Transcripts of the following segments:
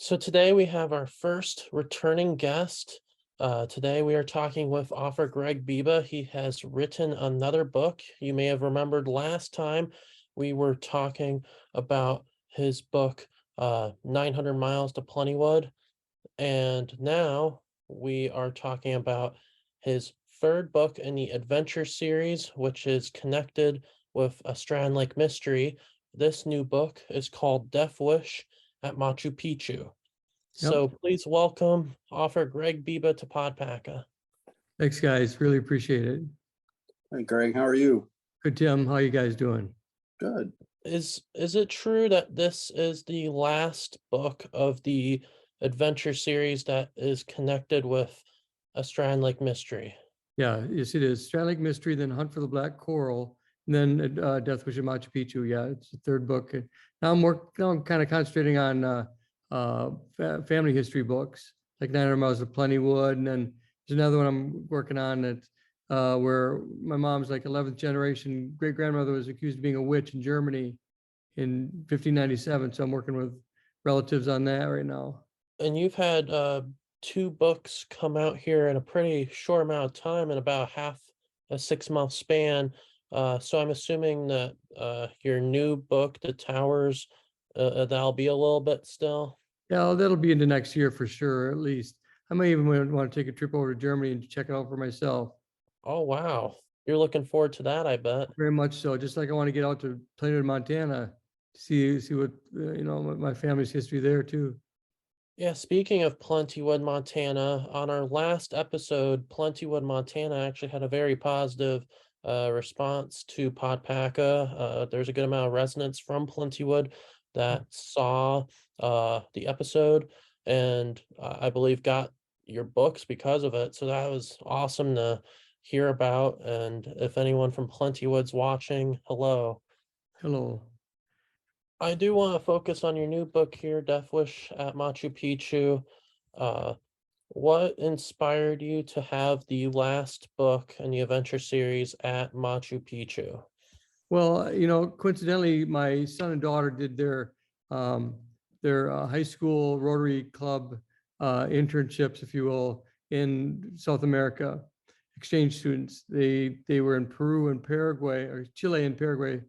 So today we have our first returning guest. Today we are talking with author Greg Biba. He has written another book. You may have remembered last time we were talking about his book, 900 Miles to Plentywood. And now we are talking about his third book in the adventure series, which is connected with a Strand Lake mystery. This new book is called Death Wish at Machu Picchu. Yep. So please welcome author Greg Biba to PodPaca. Thanks, guys. Really appreciate it. Hey, Greg, how are you? Good, Tim. How you guys doing? Good. Is it true that this is the last book of the adventure series that is connected with a Strand Lake mystery? Yeah, yes, it is. Strand Lake Mystery, then Hunt for the Black Coral, and then Death Wish at Machu Picchu. Yeah, it's the third book. And now I'm kind of concentrating on family history books, like 900 Miles of Plentywood, and then there's another one I'm working on that where my mom's like 11th generation great grandmother was accused of being a witch in Germany in 1597. So I'm working with relatives on that right now. And you've had two books come out here in a pretty short amount of time, in about half a 6-month span. So I'm assuming that your new book, The Towers, that'll be a little bit still. Yeah, that'll be into next year for sure, at least. I might even want to take a trip over to Germany and check it out for myself. Oh, wow. You're looking forward to that, I bet. Very much so. Just like I want to get out to Plentywood, Montana, see what my family's history there too. Yeah, speaking of Plentywood, Montana, on our last episode, Plentywood, Montana actually had a very positive response to PodPaca. There's a good amount of resonance from Plentywood that saw the episode, and I believe got your books because of it. So that was awesome to hear about. And if anyone from Plentywood's watching, hello. Hello. I do want to focus on your new book here, Death Wish at Machu Picchu. Uh, what inspired you to have the last book in the adventure series at Machu Picchu? Well, coincidentally, my son and daughter did their high school Rotary Club internships, if you will, in South America. Exchange students. They were in Peru and Paraguay, or Chile and Paraguay.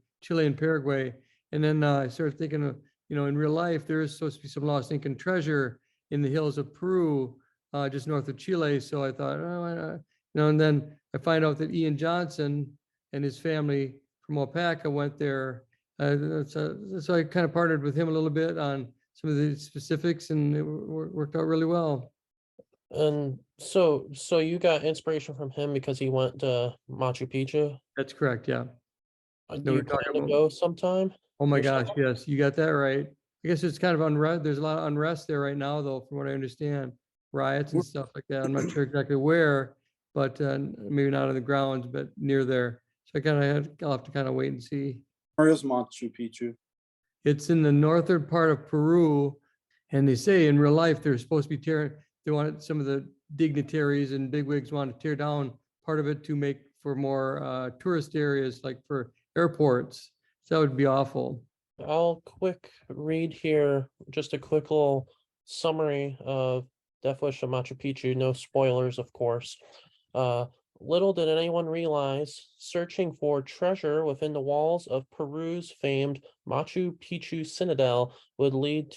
And then I started thinking of, in real life, there is supposed to be some lost Incan treasure in the hills of Peru, just north of Chile. So I thought, and then I find out that Ian Johnson and his family from Waupaca went there. So I kind of partnered with him a little bit on some of the specifics, and it worked out really well. And so you got inspiration from him because he went to Machu Picchu? That's correct. Yeah. Do you plan to go sometime? Oh my gosh, yes, you got that right. I guess it's kind of unrest. There's a lot of unrest there right now, though, from what I understand, riots and stuff like that. I'm not sure exactly where, but maybe not on the grounds, but near there. So I'll have to kind of wait and see. Where is Machu Picchu? It's in the northern part of Peru, and they say in real life they're supposed to be they wanted some of the dignitaries and bigwigs want to tear down part of it to make for more tourist areas, like for airports. So that would be awful. I'll quick read here, just a quick little summary of Death Wish of Machu Picchu. No spoilers, of course. Little did anyone realize, searching for treasure within the walls of Peru's famed Machu Picchu Citadel would lead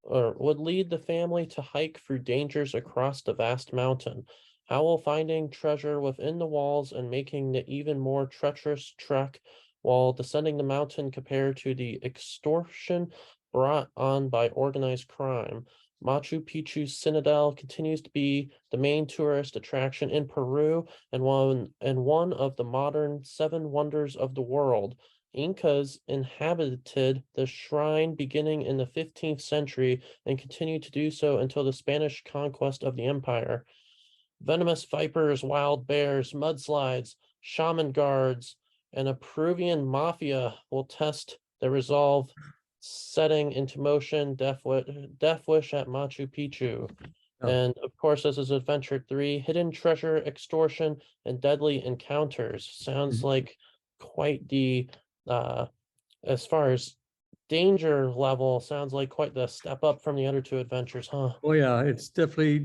the family to hike through dangers across the vast mountain. How will finding treasure within the walls and making the even more treacherous trek while descending the mountain compare to the extortion brought on by organized crime? Machu Picchu Citadel continues to be the main tourist attraction in Peru and one of the modern 7 wonders of the world. Incas inhabited the shrine beginning in the 15th century and continued to do so until the Spanish conquest of the empire. Venomous vipers, wild bears, mudslides, shaman guards, and a Peruvian mafia will test the resolve, setting into motion Death Wish at Machu Picchu. Oh. And of course, this is Adventure 3, Hidden Treasure, Extortion, and Deadly Encounters. Sounds like quite the, as far as danger level sounds like quite the step up from the other two adventures, huh? Oh, yeah, it's definitely,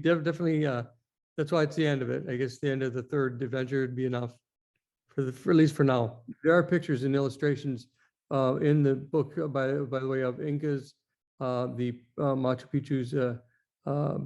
that's why it's the end of it. I guess the end of the third adventure would be enough for at least for now. There are pictures and illustrations in the book, by the way, of Incas, the Machu Picchu's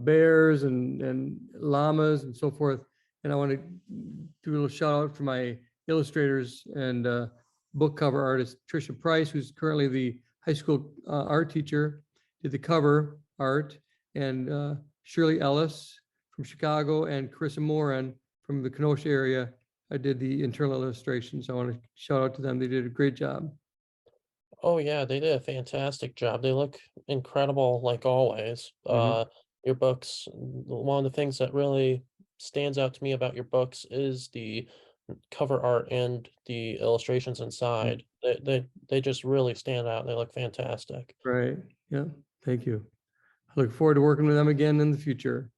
bears and llamas and so forth. And I want to do a little shout out for my illustrators and book cover artist, Trisha Price, who's currently the high school art teacher, did the cover art, and Shirley Ellis from Chicago and Carissa Moran from the Kenosha area. I did the internal illustrations. I want to shout out to them. They did a great job. Oh yeah, they did a fantastic job. They look incredible like always. Mhm. Your books, one of the things that really stands out to me about your books is the cover art and the illustrations inside. They just really stand out. They look fantastic. Right. Yeah. Thank you. I look forward to working with them again in the future.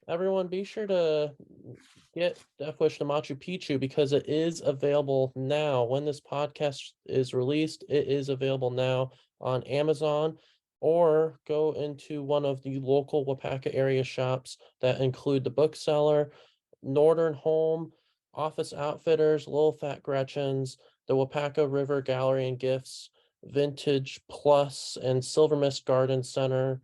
Everyone, be sure to get Death Wish to Machu Picchu because it is available now. When this podcast is released, it is available now on Amazon, or go into one of the local Waupaca area shops that include the bookseller, Northern Home, Office Outfitters, Little Fat Gretchen's, the Waupaca River Gallery and Gifts, Vintage Plus, and Silver Mist Garden Center.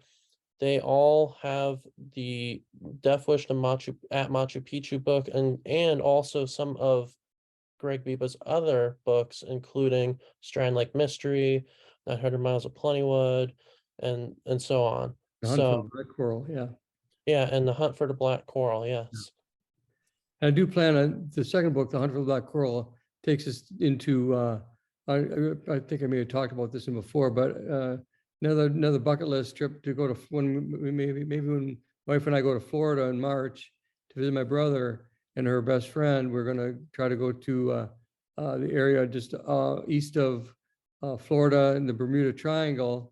They all have the Death Wish to Machu Picchu book, and also some of Greg Biba's other books, including Strand Lake Mystery, 900 Miles of Plentywood, and so on. The Hunt for So the Black Coral. Yeah. yeah, and The Hunt for the Black Coral, yes. I do plan on the second book, The Hunt for the Black Coral, takes us into, I think I may have talked about this in before, but another bucket list trip to go to maybe when my wife and I go to Florida in March to visit my brother and her best friend. We're going to try to go to the area just east of Florida in the Bermuda Triangle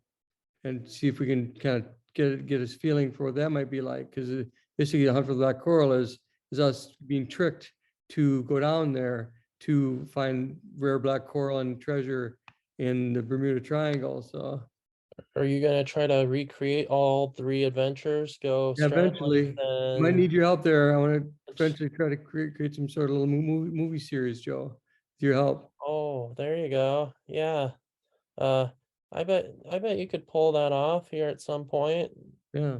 and see if we can kind of get us feeling for what that might be like. Because basically, the Hunt for the Black Coral is us being tricked to go down there to find rare black coral and treasure in the Bermuda Triangle. So Are you gonna try to recreate all three adventures? Go yeah, Strand Lake, eventually, might need then your help there. I want to eventually try to create some sort of little movie series, Joe, with your help. oh, there you go. Yeah. Uh, I bet you could pull that off here at some point. Yeah.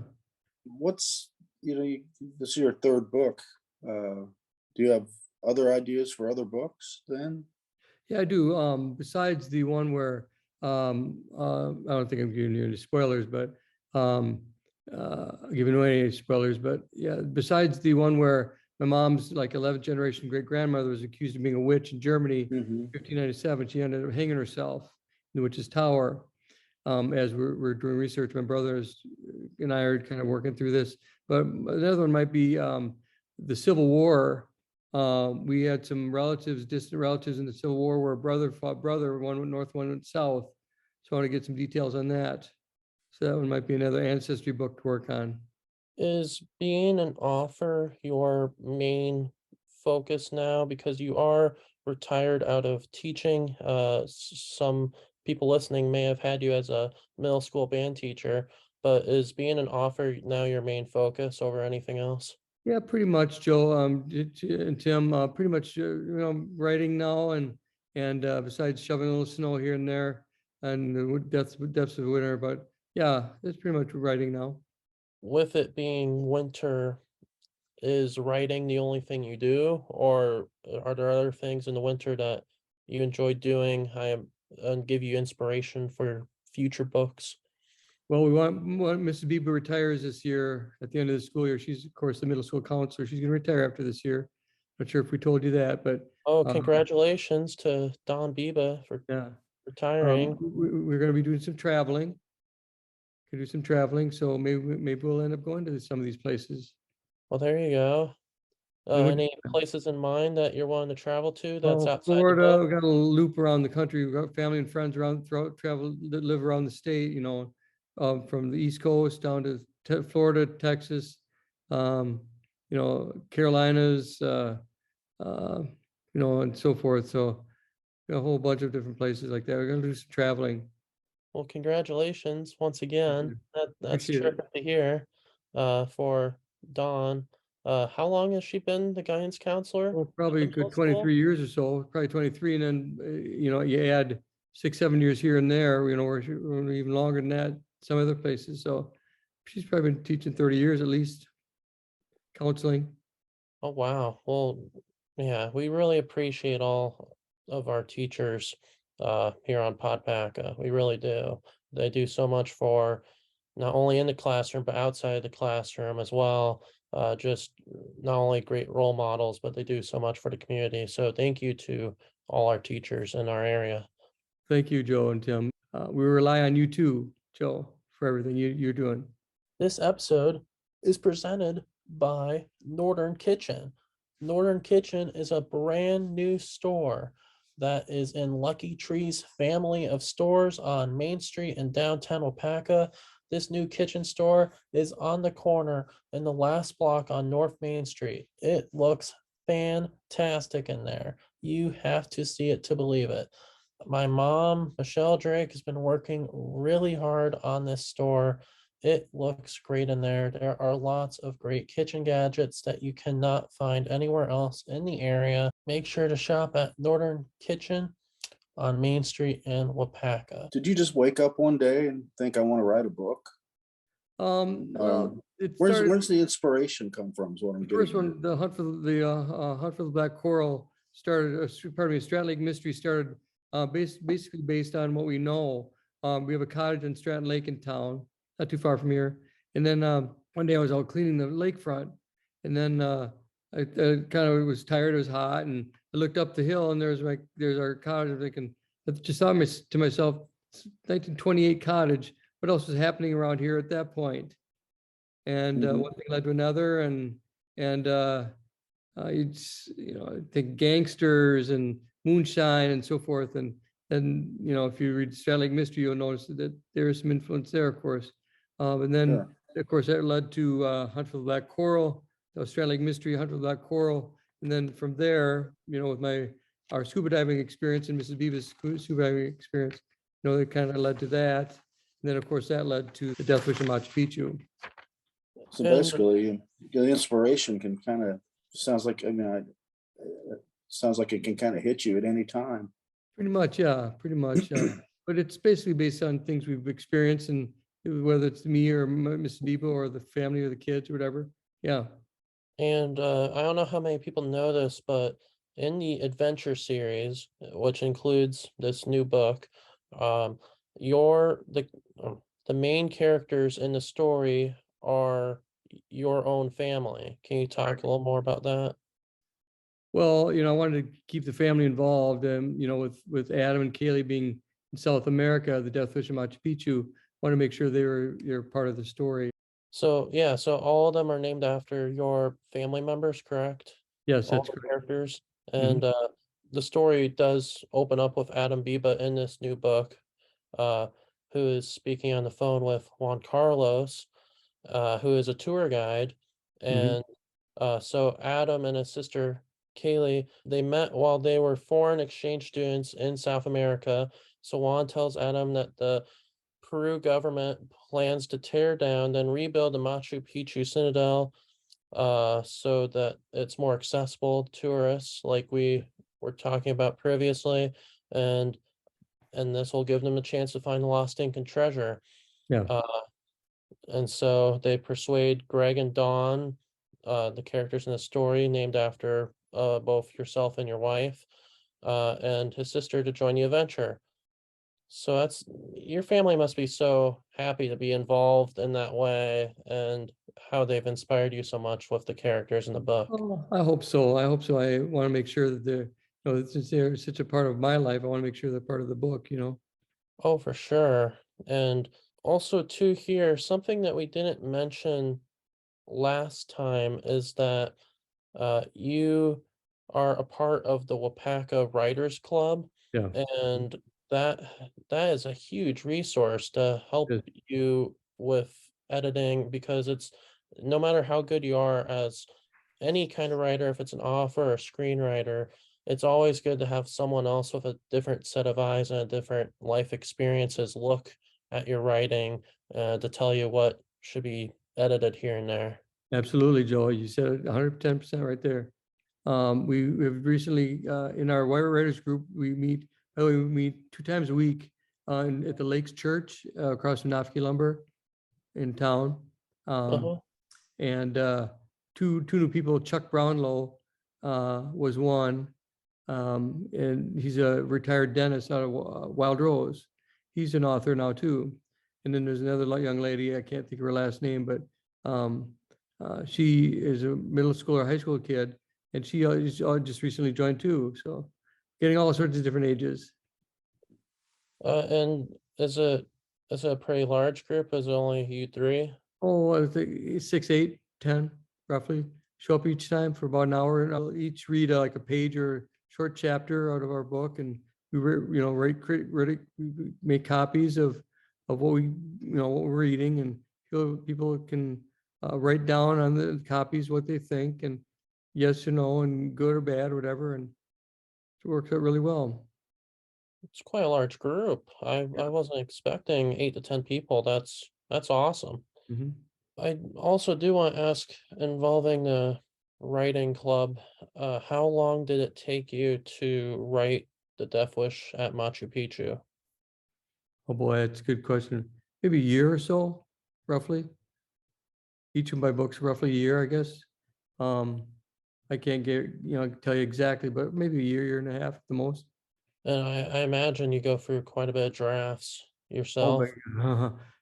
What's, this is your third book. Do you have other ideas for other books then? Yeah, I do. Besides the one where I don't think I'm giving you any spoilers, but giving away any spoilers, but yeah, besides the one where my mom's like 11th generation great grandmother was accused of being a witch in Germany, Mm-hmm. 1597, she ended up hanging herself in the witch's tower. As we're doing research, my brothers and I are kind of working through this. But another one might be the Civil War. We had some relatives, distant relatives in the Civil War where brother fought brother, one went north, one went south. So I want to get some details on that. So that one might be another ancestry book to work on. Is being an author your main focus now? Because you are retired out of teaching. Some people listening may have had you as a middle school band teacher, but is being an author now your main focus over anything else? Yeah, pretty much, Joe. And Tim, pretty much, writing now, and besides shoving a little snow here and there, and the depths of winter. But yeah, it's pretty much writing now. With it being winter, is writing the only thing you do, or are there other things in the winter that you enjoy doing? And give you inspiration for future books. Well, we want Mrs. Biba retires this year at the end of the school year. She's, of course, the middle school counselor. She's going to retire after this year. Not sure if we told you that, but Oh, um, congratulations to Don Biba for yeah, retiring. we're going to be doing some traveling. Could do some traveling, so maybe we'll end up going to some of these places. Well, there you go. And Any places in mind that you're wanting to travel to that's oh, outside the Florida, book? we got a little loop around the country. We've got family and friends around, travel, that live around the state, from the East Coast down to Florida, Texas, Carolinas, and so forth. So a whole bunch of different places like that. We're gonna do some traveling. Well, congratulations once again. That's Appreciate it. terrific to hear for Dawn. How long has she been the guidance counselor Well, at probably the a middle good school? 23 years or so, probably 23. And then, you add 6, 7 years here and there, or even longer than that, some other places. So she's probably been teaching 30 years at least, counseling. Oh, wow. Well, yeah, we really appreciate all of our teachers here on PodPaca. We really do. They do so much for not only in the classroom, but outside the classroom as well. Just not only great role models, but they do so much for the community. So thank you to all our teachers in our area. Thank you, Joe and Tim. We rely on you too, Joe, for everything you're doing. This episode is presented by Northern Kitchen. Northern Kitchen is a brand new store that is in Lucky Tree's family of stores on Main Street in downtown Waupaca. This new kitchen store is on the corner in the last block on North Main Street. It looks fantastic in there. You have to see it to believe it. My mom, Michelle Drake, has been working really hard on this store. It looks great in there. There are lots of great kitchen gadgets that you cannot find anywhere else in the area. Make sure to shop at Northern Kitchen on Main Street in Waupaca. Did you just wake up one day and think I want to write a book? Well, it Where's started, where's the inspiration come from? Is what I'm the getting first at. one, the Hunt for the Black Coral started, pardon me, Stratton Lake Mystery started basically based on what we know. We have a cottage in Stratton Lake in town, not too far from here. And then one day I was out cleaning the lakefront, and then I kind of was tired, it was hot, and I looked up the hill, and there's our cottage. I'm thinking, I just thought to myself, it's 1928 cottage. What else was happening around here at that point? And Mhm. one thing led to another, and it's, I think gangsters and moonshine and so forth. And then, if you read Stratton Lake Mystery, you'll notice that there is some influence there, of course. And then, Sure. of course, that led to Hunt for the Black Coral, the Stratton Lake Mystery, Hunt for the Black Coral. And then from there, with our scuba diving experience and Mrs. Biba's scuba diving experience, that kind of led to that. And then, of course, that led to the Death Wish of Machu Picchu. So And basically, the inspiration can kind of sounds like it sounds like it can kind of hit you at any time. Pretty much, yeah, pretty much. But it's basically based on things we've experienced, and whether it's me or Mrs. Biba or the family or the kids or whatever. Yeah. And I don't know how many people know this, but in the adventure series, which includes this new book, um, your the main characters in the story are your own family. Can you talk a little more about that? Well, I wanted to keep the family involved, and with Adam and Kaylee being in South America, the Death Wish of Machu Picchu, want to make sure they're part of the story. So yeah, so all of them are named after your family members, correct? Yes, All that's the correct. characters. Mhm. And the story does open up with Adam Biba in this new book, uh, who is speaking on the phone with Juan Carlos, who is a tour guide. Mhm. And so Adam and his sister Kaylee, they met while they were foreign exchange students in South America. So Juan tells Adam that the Peru government plans to tear down, then rebuild the Machu Picchu Citadel so that it's more accessible to tourists, like we were talking about previously, and this will give them a chance to find the lost Incan treasure. Yeah. Uh, and so they persuade Greg and Dawn, the characters in the story, named after both yourself and your wife, and his sister, to join the adventure. So that's your family must be so happy to be involved in that way, and how they've inspired you so much with the characters in the book. Oh, I hope so. I hope so. I want to make sure that since they're such a part of my life, I want to make sure they're part of the book. Oh, for sure. And also too here, something that we didn't mention last time is that you are a part of the Waupaca Writers Club, Yeah. and that that is a huge resource to help Good. you with editing, because it's no matter how good you are as any kind of writer, if it's an author or a screenwriter, it's always good to have someone else with a different set of eyes and a different life experiences look at your writing to tell you what should be edited here and there. Absolutely, Joe. You said it 110% right there. We've recently, in our Writers group, we meet, we meet 2 times a week at the Lakes Church across from Nofke Lumber in town. Uh-huh. And two new people, Chuck Brownlow was one. And he's a retired dentist out of Wild Rose. He's an author now too. And then there's another young lady, I can't think of her last name, but she is a middle school or high school kid, and she just recently joined too. So getting all sorts of different ages. And is it a pretty large group? Is it only you three? Oh, I think 6, 8, 10, roughly. Show up each time for about an hour, and I'll each read like a page or short chapter out of our book, and we we make copies of what we what we're reading, and people can write down on the copies what they think, and yes or no, and good or bad or whatever, and it works out really well. It's quite a large group. I wasn't expecting 8 to 10 people. That's awesome. Mhm. I also do want to ask, involving the writing club, how long did it take you to write the Death Wish at Machu Picchu? Oh boy, that's a good question. Maybe a year or so, roughly. Each of my books, roughly a year, I guess. I can't tell you exactly, but maybe a year and a half at the most. And I imagine you go through quite a bit of drafts Oh, yourself.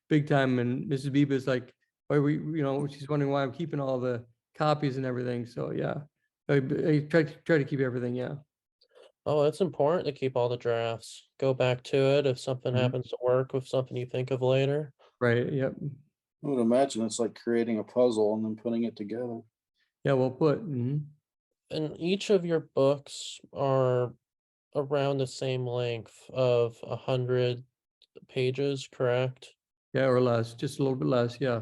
big time. And Mrs. Biba is like, why she's wondering why I'm keeping all the copies and everything. So yeah, I try to keep everything. Yeah. Oh, it's important to keep all the drafts. Go back to it if something Mhm. happens to work with something you think of later. Right. Yep. I would imagine it's like creating a puzzle and then putting it together. Yeah. Well put. And each of your books are around the same length of 100 pages, correct? Yeah. Or less, just a little bit less. Yeah.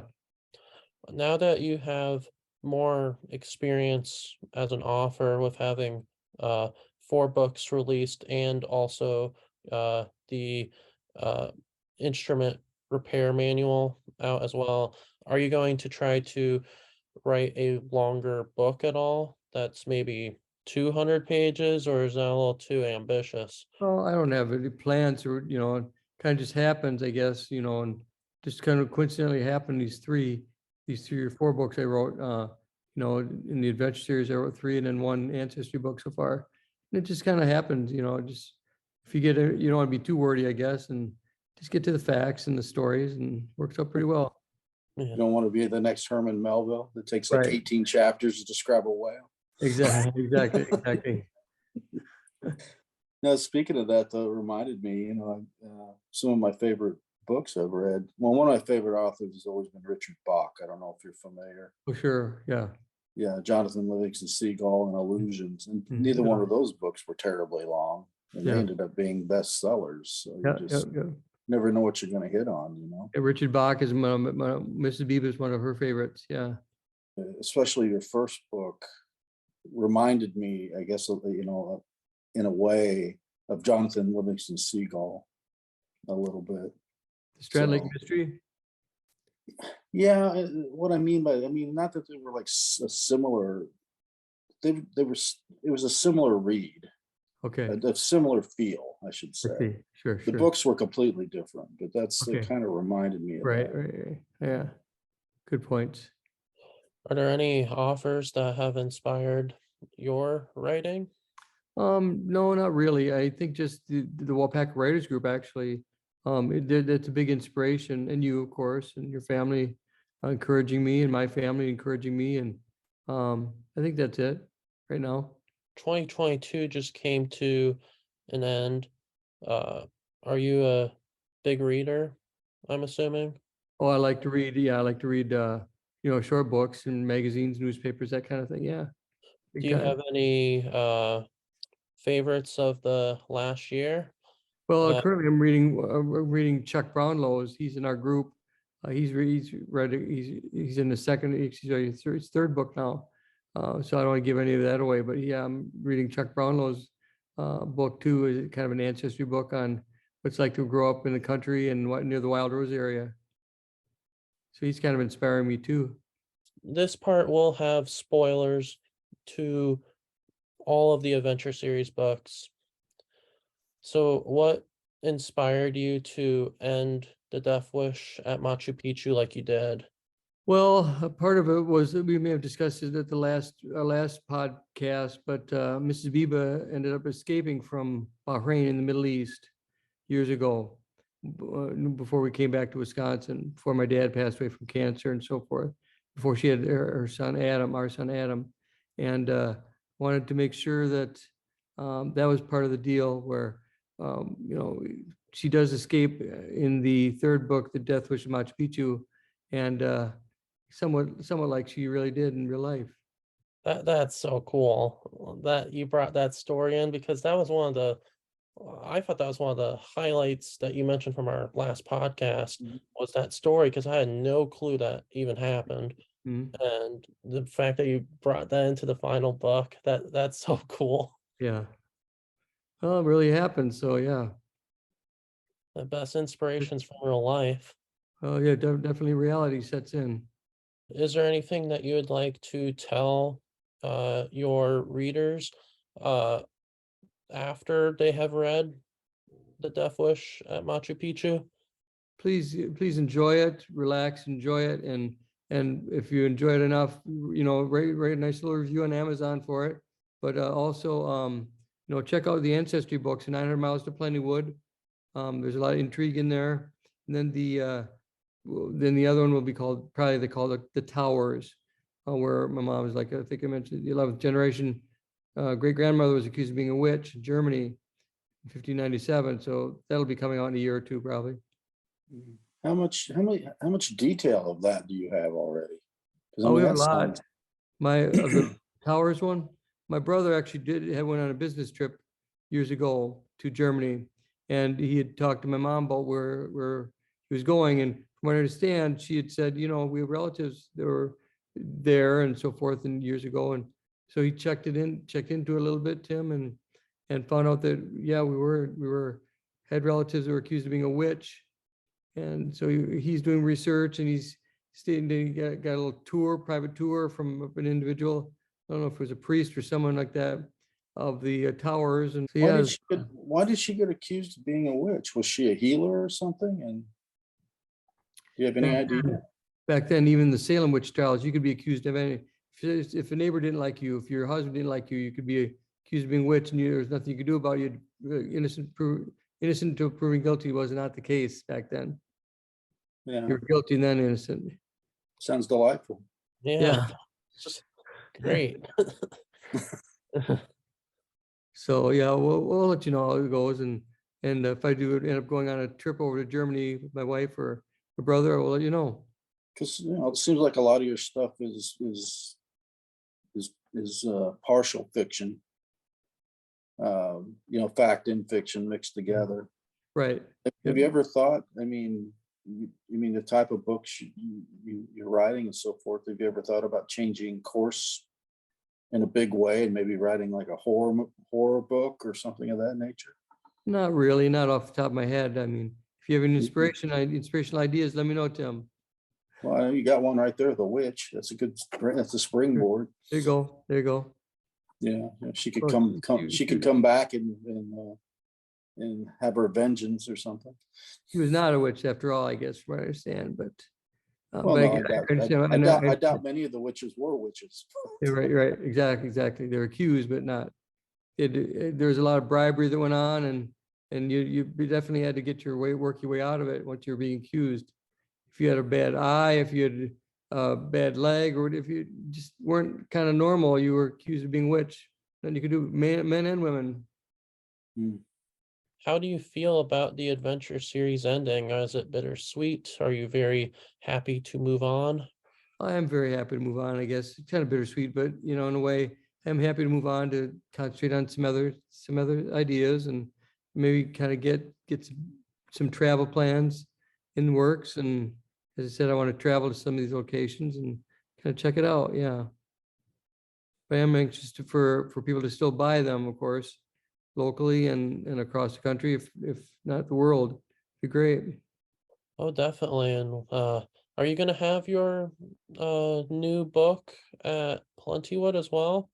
Now that you have more experience as an author with having 4 books released and also the uh, instrument repair manual out as well, are you going to try to write a longer book at all that's maybe 200 pages, or is that a little too ambitious? Well, I don't have any plans or, it kind of just happens, I guess, and just kind of coincidentally happened, these 3 or 4 books I wrote, in the adventure series, I wrote 3 and then 1 ancestry book so far. And it just kind of happened, just if you you don't want to be too wordy, I guess, and just get to the facts and the stories, and works out pretty well. You Yeah. don't want to be the next Herman Melville that takes like Right. 18 chapters to describe a whale. Exactly. Now, speaking of that, though, it reminded me, some of my favorite books I've read. Well, one of my favorite authors has always been Richard Bach. I don't know if you're familiar. For sure. Yeah. Yeah, Jonathan Livingston Seagull and Illusions. And Mhm. neither one Yeah. of those books were terribly long. And they Yeah. ended up being bestsellers. So you Yeah. just Yeah. never know what you're going to hit on, Yeah, Richard Bach is Mrs. Biba is one of her favorites. Yeah. Especially your first book reminded me, I guess, in a way of Jonathan Livingston Seagull a little bit. The Strand Lake So, Mystery. yeah, what I mean by, not that they were like a similar, they were, it was a similar read, Okay. a similar feel, I should I say. see. Sure. The books were completely different, but it Okay. kind of reminded me of Right. that. Yeah. Good points. Are there any authors that have inspired your writing? No, not really. I think just the Waupaca Writers Group actually, it's a big inspiration, and you, of course, and your family encouraging me, and my family encouraging me, and I think that's it right now. 2022 just came to an end. Are you a big reader, I'm assuming? Oh, I like to read. Yeah, I like to read. Short books and magazines, newspapers, that kind of thing. Yeah, big Do you time. have any favorites of the last year? Well, That currently I'm reading Chuck Brownlow's. He's in our group. He's in the second, his third book now. So I don't want to give any of that away, but yeah, I'm reading Chuck Brownlow's book too. Is kind of an ancestry book on it's like to grow up in the country and near the Wild Rose area. So he's kind of inspiring me too. This part will have spoilers to all of the adventure series books. So what inspired you to end the Death Wish at Machu Picchu like you did? Well, a part of it was that we may have discussed it at the our last podcast, but Mrs. Biba ended up escaping from Bahrain in the Middle East years ago, before we came back to Wisconsin, before my dad passed away from cancer and so forth, before she had her son Adam, our son Adam, and wanted to make sure that that was part of the deal where, you know, she does escape in the third book, The Death Wish of Machu Picchu, and somewhat like she really did in real life. That's so cool that you brought that story in, because that was one of the I thought that was one of the highlights that you mentioned from our last podcast Mhm. was that story, because I had no clue that even happened. Mhm. And the fact that you brought that into the final book, that's so cool. Yeah. Well, it really happened. So yeah. The best inspirations from real life. Oh yeah, definitely reality sets in. Is there anything that you would like to tell your readers uh after they have read The Death Wish at Machu Picchu? Please enjoy it, relax, enjoy it, and if you enjoy it enough, you know, write a nice little review on Amazon for it. But also, you know, check out the ancestry books, 900 Miles to Plentywood. There's a lot of intrigue in there. And then the other one will be called, probably they call it The Towers, where my mom is, like, I think I mentioned, the 11th generation great grandmother was accused of being a witch in Germany in 1597. So that'll be coming out in a year or two probably. How much detail of that do you have already? 'Cause I Oh, we mean, have a that lot. sounds, My of the Towers one, my brother actually went on a business trip years ago to Germany, and he had talked to my mom about where he was going. And from what I understand, she had said, you know, we have relatives that were there and so forth, and years ago. And so he checked into it a little bit, Tim, and found out that yeah, we had relatives that were accused of being a witch. And so he's doing research, and he's staying, he got a little tour, private tour from an individual. I don't know if it was a priest or someone like that, of the towers. And so, yeah, why did she get accused of being a witch? Was she a healer or something? And do you have any back idea? then, back then, even the Salem witch trials, you could be accused of any, if a neighbor didn't like you, if your husband didn't like you, you could be accused of being witch, and there's nothing you could do about it. Innocent until proven guilty was not the case back then. Yeah, You're guilty and then innocent. sounds delightful. Yeah, Yeah. just great. So yeah, we'll let you know how it goes, and if I do end up going on a trip over to Germany with my wife or my brother, I will let you know. Because, you know, it seems like a lot of your stuff is partial fiction. You know, fact and fiction mixed together. Right. Have you ever thought, I mean, you mean the type of books you're writing and so forth, have you ever thought about changing course in a big way and maybe writing like a horror book or something of that nature? Not really, not off the top of my head. I mean, if you have any inspirational ideas, let me know, Tim. Well, you got one right there, The Witch. That's a springboard. There you go. There you go. Yeah, she could Well, she could come back and have her vengeance or something. He was not a witch after all, I guess, from what I understand. But Well, but no, I understand. I know. I doubt many of the witches were witches. You're right. Right. Exactly. They're accused, but not. There was a lot of bribery that went on, and you definitely had to work your way out of it once you're being accused. If you had a bad eye, if you had a bad leg, or if you just weren't kind of normal, you were accused of being witch. Then you could do men and women. Hmm. How do you feel about the adventure series ending? Is it bittersweet? Are you very happy to move on? I am very happy to move on, I guess. It's kind of bittersweet, but you know, in a way, I'm happy to move on to concentrate on some other ideas, and maybe kind of get some travel plans in the works. And as I said, I want to travel to some of these locations and kind of check it out. Yeah. But I am anxious for people to still buy them, of course. locally and across the country, if not the world. Be great. Oh, definitely. And are you gonna have your new book at Plentywood as well?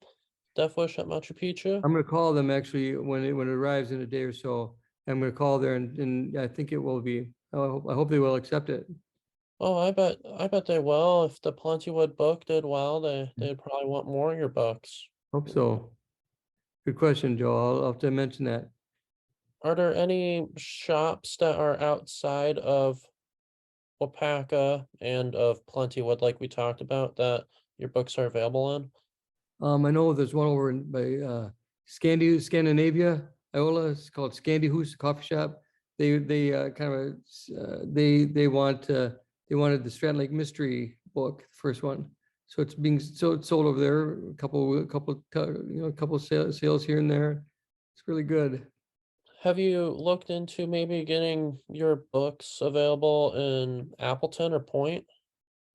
Death Wish at Machu Picchu? I'm gonna call them actually when it arrives in a day or so. I'm gonna call there and I think it will be. I hope they will accept it. Oh, I bet they will. If the Plentywood book did well, they'd probably want more of your books. Hope so. Good question, Joe. I'll have to mention that. Are there any shops that are outside of Waupaca and of Plentywood, like we talked about, that your books are available in? I know there's one over by Scandinavia, Iola. It's called Scandyhoose Coffee Shop. They kind of they wanted the Stratton Lake Mystery book, the first one. So it's sold over there. A couple sales here and there. It's really good. Have you looked into maybe getting your books available in Appleton or Point?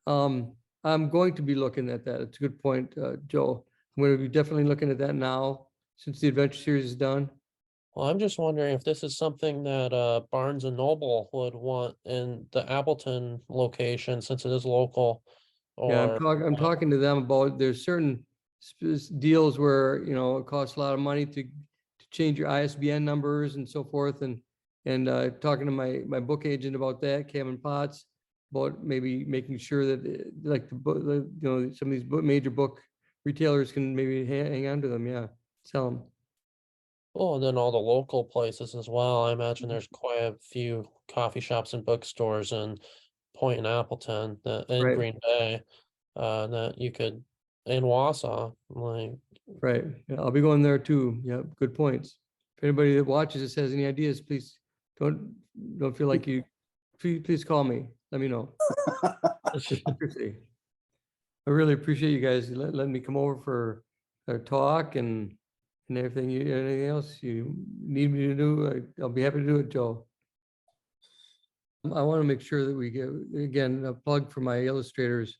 Um, I'm going to be looking at that. It's a good point, Joe. I'm going to be definitely looking at that now since the adventure series is done. Well, I'm just wondering if this is something that Barnes and Noble would want in the Appleton location since it is local. Yeah, Or I'm talking to them about, there's certain deals where, it costs a lot of money to change your ISBN numbers and so forth. And talking to my book agent about that, Kevin Potts, about maybe making sure that like the book, some of these major book retailers can maybe hang on to them. Yeah, sell them. oh, and then all the local places as well. I imagine there's quite a few coffee shops and bookstores in Point and Appleton that in Right, Green Bay that you could in Wausau. Like, right. Yeah, I'll be going there too. Yeah, good points. If anybody that watches this has any ideas, please don't don't feel like you. Please call me. Let me know. Seriously. I really appreciate you guys letting me come over for a talk and everything. Anything else you need me to do, I'll be happy to do it, Joe. I want to make sure that we get, again, a plug for my illustrators,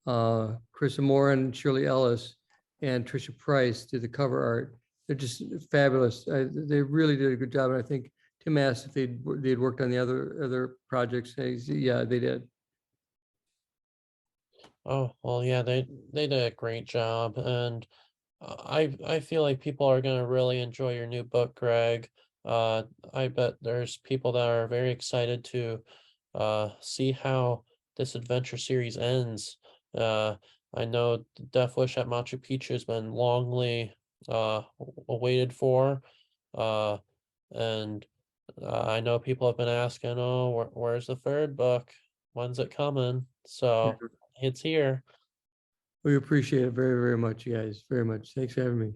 Krista Moore and Shirley Ellis and Trisha Price did the cover art. They're just fabulous. They really did a good job. And I think Tim asked if they'd worked on the other projects. Yeah, they did. oh, well, yeah, they did a great job, and I feel like people are gonna really enjoy your new book, Greg. I bet there's people that are very excited to see how this adventure series ends. Uh, I know Death Wish at Machu Picchu has been longly awaited for, uh, and I know people have been asking, "Oh, where's the third book? When's it coming?" So it's here. We appreciate it very, very much, you guys, very much. Thanks for having me.